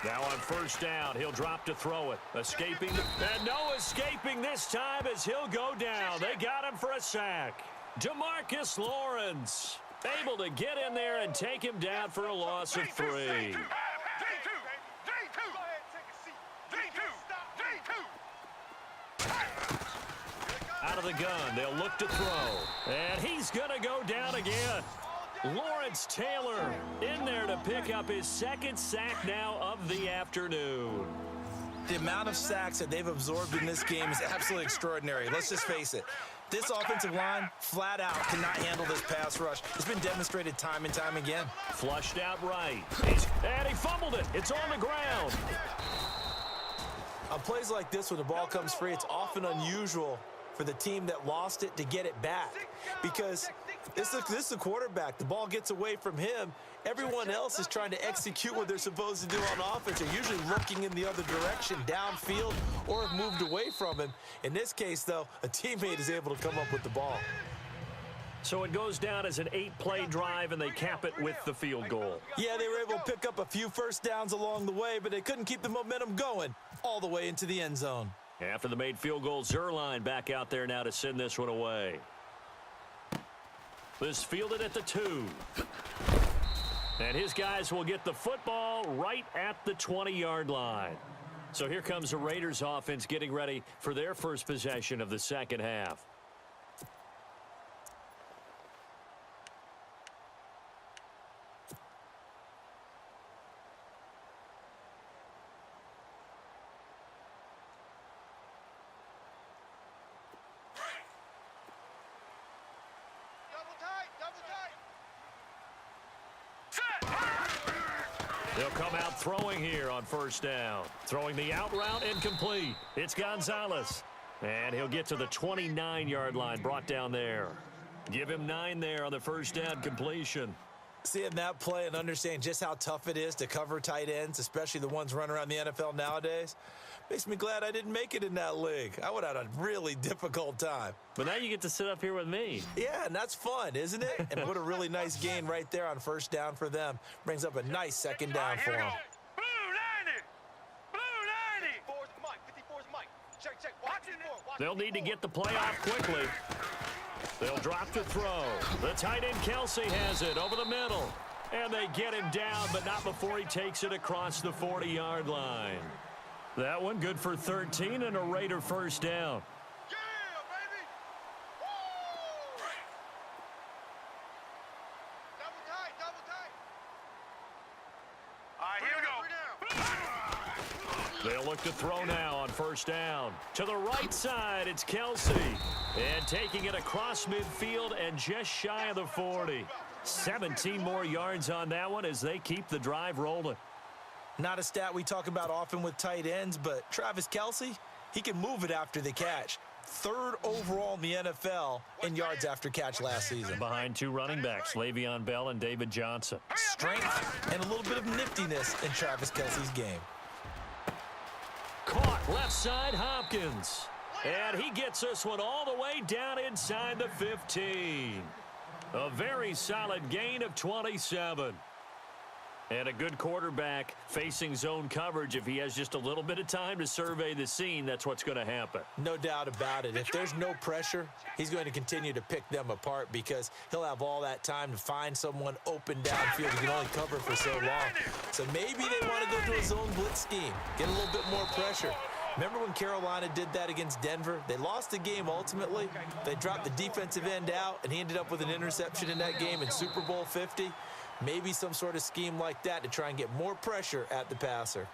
Now on first down, he'll drop to throw it. Escaping, and no escaping this time as he'll go down. They got him for a sack. DeMarcus Lawrence able to get in there and take him down for a loss of 3. Out of the gun, they'll look to throw. And he's going to go down again. Lawrence Taylor in there to pick up his second sack now of the afternoon. The amount of sacks that they've absorbed in this game is absolutely extraordinary. Let's just face it. This offensive line, flat out, cannot handle this pass rush. It's been demonstrated time and time again. Flushed out right. And he fumbled it. It's on the ground. On plays like this, when the ball comes free, it's often unusual for the team that lost it to get it back, because this is the quarterback. The ball gets away from him. Everyone else is trying to execute what they're supposed to do on offense. They're usually looking in the other direction, downfield, or have moved away from him. In this case, though, a teammate is able to come up with the ball. So it goes down as an 8-play drive, and they cap it with the field goal. Yeah, they were able to pick up a few first downs along the way, but they couldn't keep the momentum going all the way into the end zone. After the made field goal, Zerline back out there now to send this one away. This fielded at the 2. And his guys will get the football right at the 20-yard line. So here comes the Raiders offense getting ready for their first possession of the second half. They'll come out throwing here on first down. Throwing the out route, incomplete. It's Gonzalez. And he'll get to the 29-yard line, brought down there. Give him 9 there on the first down completion. Seeing that play and understanding just how tough it is to cover tight ends, especially the ones running around the NFL nowadays, makes me glad I didn't make it in that league. I would have had a really difficult time. But now you get to sit up here with me. Yeah, and that's fun, isn't it? And what a really nice gain right there on first down for them. Brings up a nice second down for them. They'll need to get the play off quickly. They'll drop to throw. The tight end Kelsey has it over the middle. And they get him down, but not before he takes it across the 40-yard line. That one good for 13 and a Raider first down. Yeah, baby! Woo! Double tight, double tight. All right, here we go. They'll look to throw now on first down. To the right side, it's Kelsey. And taking it across midfield and just shy of the 40. 17 more yards on that one as they keep the drive rolling. Not a stat we talk about often with tight ends, but Travis Kelce, he can move it after the catch. 3rd overall in the NFL in yards after catch last season. Behind 2 running backs, Le'Veon Bell and David Johnson. Strength and a little bit of niftiness in Travis Kelce's game. Caught left side, Hopkins. And he gets this one all the way down inside the 15. A very solid gain of 27. And a good quarterback facing zone coverage. If he has just a little bit of time to survey the scene, that's what's going to happen. No doubt about it. If there's no pressure, he's going to continue to pick them apart because he'll have all that time to find someone open downfield. He can only cover for so long. So maybe they want to go to a zone blitz scheme, get a little bit more pressure. Remember when Carolina did that against Denver? They lost the game ultimately. They dropped the defensive end out, and he ended up with an interception in that game in Super Bowl 50. Maybe some sort of scheme like that to try and get more pressure at the passer.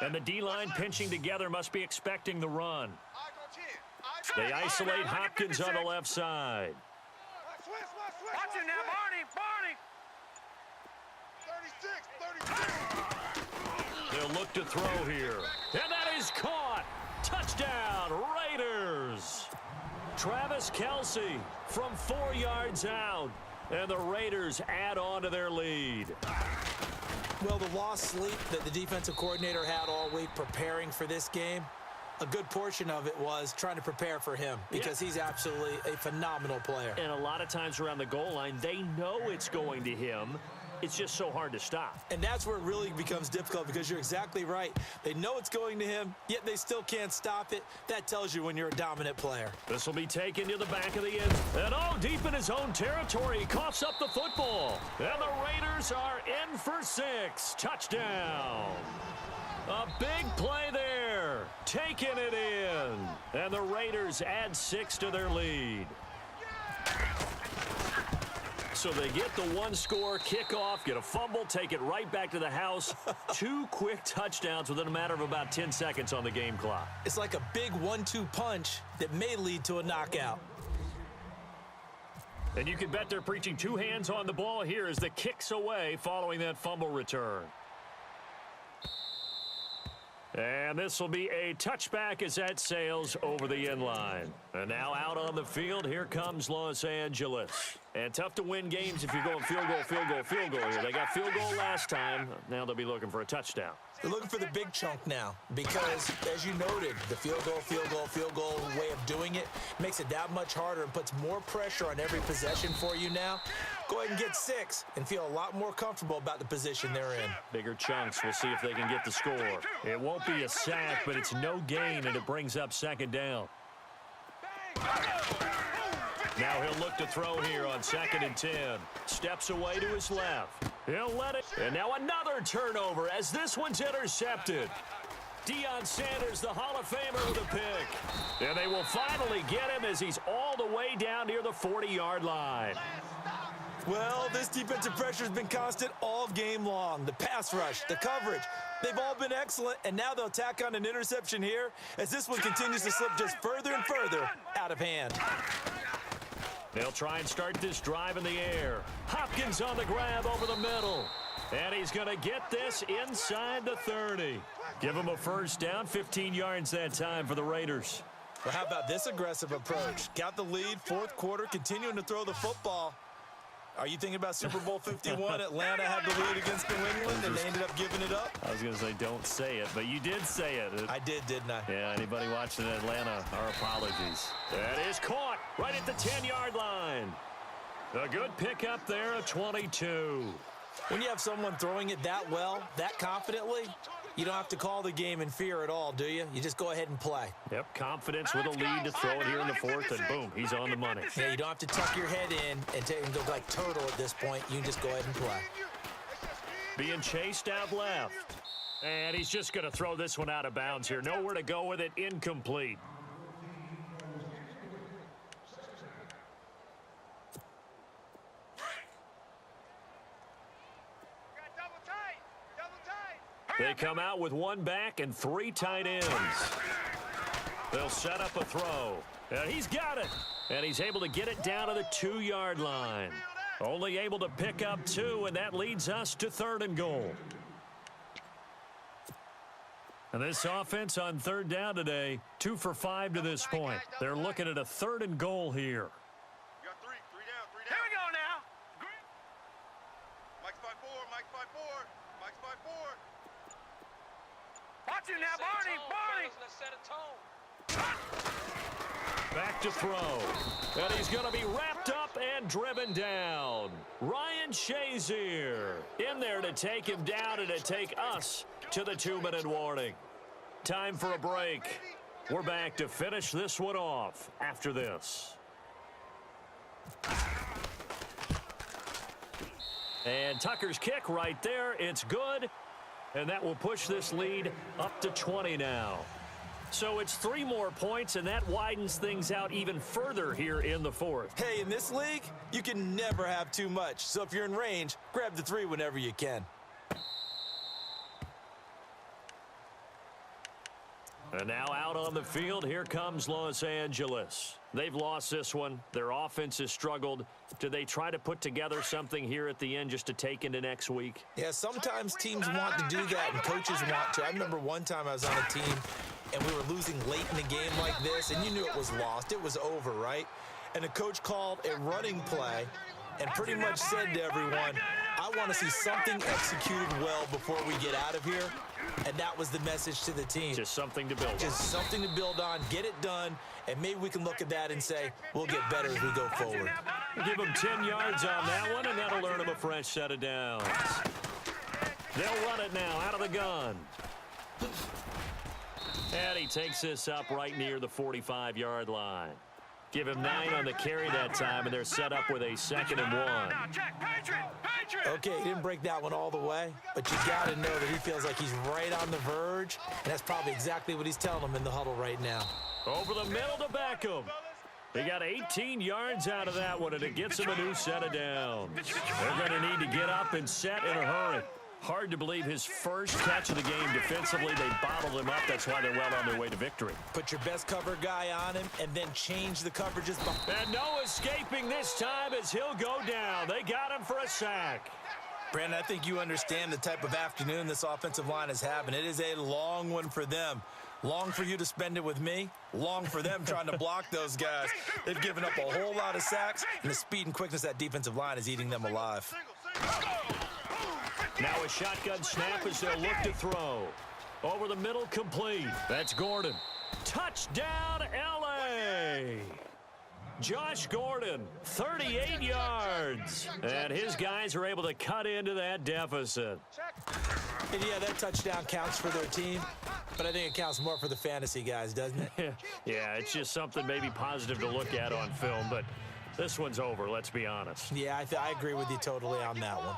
And the D-line pinching together must be expecting the run. They isolate Hopkins on the left side. Watch it now, Barney! 36. They'll look to throw here. And that is caught. Touchdown, Raiders. Travis Kelce from 4 yards out. And the Raiders add on to their lead. Well, the lost sleep that the defensive coordinator had all week preparing for this game, a good portion of it was trying to prepare for him because he's absolutely a phenomenal player. And a lot of times around the goal line, they know it's going to him. It's just so hard to stop. And that's where it really becomes difficult because you're exactly right. They know it's going to him, yet they still can't stop it. That tells you when you're a dominant player. This will be taken to the back of the end. And deep in his own territory, he coughs up the football. And the Raiders are in for 6. Touchdown. A big play there. Taking it in. And the Raiders add 6 to their lead. So they get the one-score kickoff, get a fumble, take it right back to the house. 2 quick touchdowns within a matter of about 10 seconds on the game clock. It's like a big 1-2 punch that may lead to a knockout. And you can bet they're preaching 2 hands on the ball here as the kick's away following that fumble return. And this will be a touchback as that sails over the end line. And now out on the field, here comes Los Angeles. And tough to win games if you're going field goal, field goal, field goal here. They got field goal last time. Now they'll be looking for a touchdown. They're looking for the big chunk now because, as you noted, the field goal way of doing it makes it that much harder and puts more pressure on every possession for you now. Go ahead and get 6 and feel a lot more comfortable about the position they're in. Bigger chunks. We'll see if they can get the score. It won't be a sack, but it's no gain, and it brings up 2nd down. Now he'll look to throw here on 2nd and 10. Steps away to his left. He'll let it. And now another turnover as this one's intercepted. Deion Sanders, the Hall of Famer, with a pick. And they will finally get him as he's all the way down near the 40-yard line. Well, this defensive pressure has been constant all game long. The pass rush, the coverage, they've all been excellent, and now they'll tack on an interception here as this one continues to slip just further and further out of hand. They'll try and start this drive in the air. Hopkins on the grab over the middle. And he's going to get this inside the 30. Give him a first down, 15 yards that time for the Raiders. Well, how about this aggressive approach? Got the lead, 4th quarter, continuing to throw the football. Are you thinking about Super Bowl 51? Atlanta had the lead against New England, and they ended up giving it up? I was going to say don't say it, but you did say it. I did, didn't I? Yeah, anybody watching Atlanta, our apologies. That is caught right at the 10-yard line. A good pickup there, a 22. When you have someone throwing it that well, that confidently, you don't have to call the game in fear at all, do you? You just go ahead and play. Yep, confidence with a lead to throw it here in the 4th, and boom, he's on the money. Yeah, you don't have to tuck your head in and go like turtle at this point. You can just go ahead and play. Being chased out left. And he's just going to throw this one out of bounds here. Nowhere to go with it, incomplete. They come out with 1 back and 3 tight ends. They'll set up a throw. And he's got it. And he's able to get it down to the 2-yard line. Only able to pick up 2, and that leads us to 3rd and goal. And this offense on 3rd down today, 2 for 5 to this point. They're looking at a 3rd and goal here. You got 3 down. Here we go now. Mike's by 4, Mike's by 4, Mike's by 4. Watch it now, Barney. Back to throw. And he's going to be wrapped up and driven down. Ryan Shazier in there to take him down and to take us to the 2-minute warning. Time for a break. We're back to finish this one off after this. And Tucker's kick right there. It's good. And that will push this lead up to 20 now. So it's 3 more points, and that widens things out even further here in the 4th. Hey, in this league, you can never have too much. So if you're in range, grab the 3 whenever you can. And now out on the field, here comes Los Angeles. They've lost this one. Their offense has struggled. Do they try to put together something here at the end just to take into next week? Yeah, sometimes teams want to do that and coaches want to. I remember one time I was on a team and we were losing late in the game like this, and you knew it was lost. It was over, right? And the coach called a running play and pretty much said to everyone, I want to see something executed well before we get out of here. And that was the message to the team. Just something to build on. Just something to build on, get it done, and maybe we can look at that and say, we'll get better as we go forward. Give them 10 yards on that one, and that'll earn them a fresh set of downs. They'll run it now out of the gun. And he takes this up right near the 45-yard line. Give him 9 on the carry that time, and they're set up with a 2nd and 1. Okay, he didn't break that one all the way, but you got to know that he feels like he's right on the verge, and that's probably exactly what he's telling them in the huddle right now. Over the middle to Beckham. He got 18 yards out of that one, and it gets him a new set of downs. They're going to need to get up and set in a hurry. Hard to believe his first catch of the game defensively. They bottled him up. That's why they're well on their way to victory. Put your best cover guy on him and then change the coverages. And no escaping this time as he'll go down. They got him for a sack. Brandon, I think you understand the type of afternoon this offensive line is having. It is a long one for them. Long for you to spend it with me. Long for them trying to block those guys. They've given up a whole lot of sacks, and the speed and quickness of that defensive line is eating them alive. Now a shotgun snap as they'll look to throw. Over the middle, complete. That's Gordon. Touchdown, L.A. Josh Gordon, 38 yards. And his guys are able to cut into that deficit. And yeah, that touchdown counts for their team, but I think it counts more for the fantasy guys, doesn't it? Yeah, it's just something maybe positive to look at on film, but this one's over, let's be honest. Yeah, I agree with you totally on that one.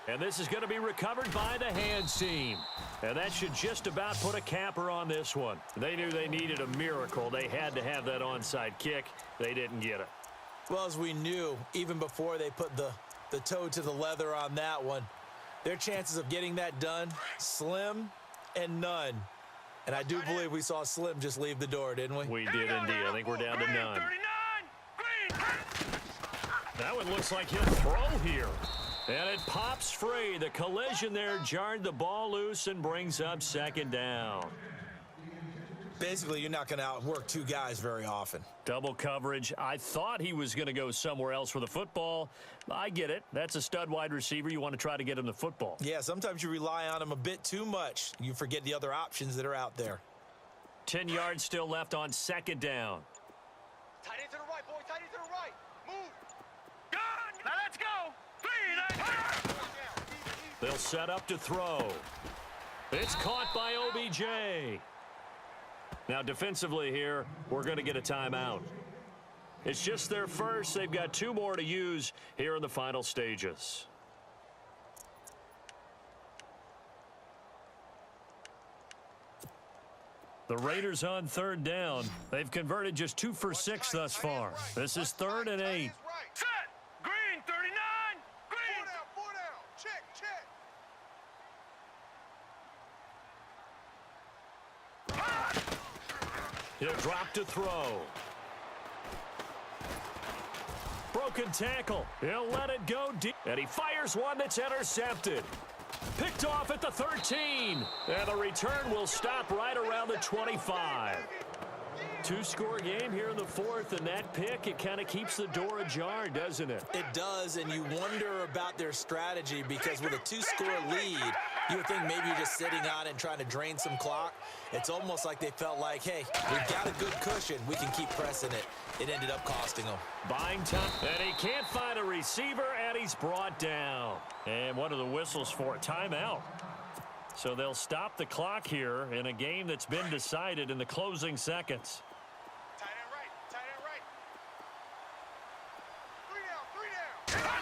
And this is going to be recovered by the hands team. And that should just about put a capper on this one. They knew they needed a miracle. They had to have that onside kick. They didn't get it. Well, as we knew, even before they put the toe to the leather on that one, their chances of getting that done, slim and none. And I do believe we saw Slim just leave the door, didn't we? We did indeed. I think we're down to none. That one looks like he'll throw here. And it pops free. The collision there jarred the ball loose and brings up 2nd down. Basically, you're not going to outwork two guys very often. Double coverage. I thought he was going to go somewhere else for the football. I get it. That's a stud wide receiver. You want to try to get him the football. Yeah, sometimes you rely on him a bit too much. You forget the other options that are out there. 10 yards still left on 2nd down. Tight end to the right, boy. Tight end to the right. Move. Good. Now let's go. They'll set up to throw. It's caught by OBJ. Now defensively here, we're going to get a timeout. It's just their first. They've got 2 more to use here in the final stages. The Raiders on 3rd down. They've converted just 2 for 6 thus far. This is 3rd and 8. Set. Green, 39. Green. 4 down. Check, check. He'll drop to throw. Broken tackle. He'll let it go deep. And he fires one that's intercepted. Picked off at the 13. And the return will stop right around the 25. 2-score game here in the 4th, and that pick, it kind of keeps the door ajar, doesn't it? It does, and you wonder about their strategy because with a 2-score lead, you would think maybe you're just sitting on it and trying to drain some clock. It's almost like they felt like, hey, we've got a good cushion. We can keep pressing it. It ended up costing them. Buying time, and he can't find a receiver, and he's brought down. And what are the whistles for? Timeout. So they'll stop the clock here in a game that's been decided in the closing seconds. Tight end right. Tight end right. 3 down.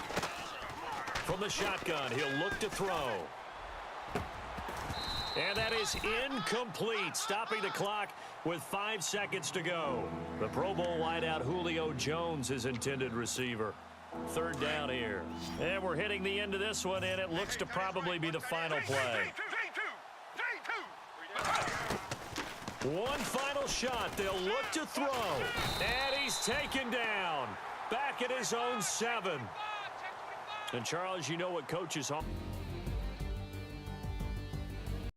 From the shotgun, he'll look to throw. And that is incomplete, stopping the clock with 5 seconds to go. The Pro Bowl wideout Julio Jones, his intended receiver. 3rd down here. And we're hitting the end of this one, and it looks to probably be the final play. One final shot. They'll look to throw. And he's taken down. Back at his own 7. And, Charles, you know what coaches